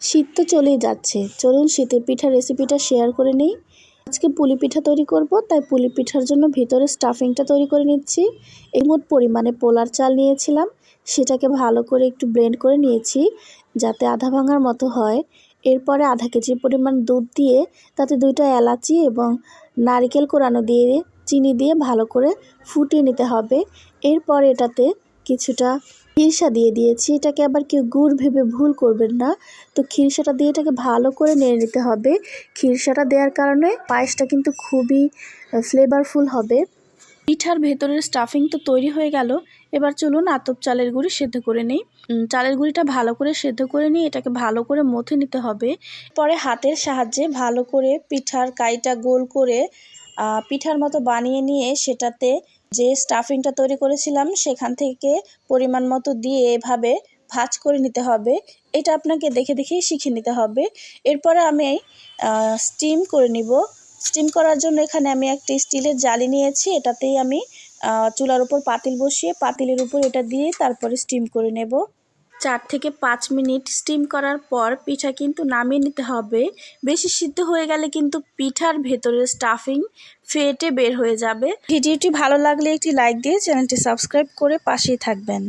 শীত তো চলেই যাচ্ছে, চলুন শীতের পিঠার রেসিপিটা শেয়ার করে নিই। আজকে পুলি পিঠা তৈরি করব, তাই পুলি পিঠার জন্য ভিতরে স্টাফিংটা তৈরি করে নিচ্ছি। এই মোট পরিমাণে পোলার চাল নিয়েছিলাম, সেটাকে ভালো করে একটু ব্লেন্ড করে নিয়েছি যাতে আধা ভাঙার মতো হয়। এরপরে আধা কেজি পরিমাণ দুধ দিয়ে তাতে 2টা এলাচি এবং নারকেল কোরানো দিয়ে চিনি দিয়ে ভালো করে ফুটিয়ে নিতে হবে। এরপর এটাতে কিছুটা খিরসা দিয়ে দিয়েছি, এটাকে আবার কেউ গুড় ভেবে ভুল করবেন না। তো খিরসাটা দিয়ে এটাকে ভালো করে নেড়ে নিতে হবে। খিরসাটা দেওয়ার কারণে পায়েসটা কিন্তু খুবই ফ্লেভারফুল হবে। পিঠার ভেতরের স্টাফিং তো তৈরি হয়ে গেল। এবার চলুন আতপ চালের গুঁড়ি সেদ্ধ করে নিই। চালের গুঁড়িটা ভালো করে সেদ্ধ করে নিয়ে এটাকে ভালো করে মথে নিতে হবে। পরে হাতের সাহায্যে ভালো করে পিঠার কাইটা গোল করে পিঠার মতো বানিয়ে নিয়ে সেটাতে যে স্টাফিংটা তৈরি করেছিলাম সেখান থেকে পরিমাণ মতো দিয়ে এভাবে ভাঁজ করে নিতে হবে। এটা আপনাকে দেখে দেখেই শিখে নিতে হবে। এরপরে আমি স্টিম করে নিব। স্টিম করার জন্য এখানে আমি একটি স্টিলের জালি নিয়েছি, এটাতেই আমি চুলার উপর পাতিল বসিয়ে পাতিলের উপর এটা দিয়ে তারপরে স্টিম করে নেব। 4 থেকে 5 মিনিট স্টিম করার পর পিঠা কিন্তু নামিয়ে নিতে হবে। বেশি সিদ্ধ হয়ে গেলে কিন্তু পিঠার ভেতরের স্টাফিং ফেটে বের হয়ে যাবে। ভিডিওটি ভালো লাগলে একটি লাইক দিয়ে চ্যানেলটি সাবস্ক্রাইব করে পাশেই থাকবেন।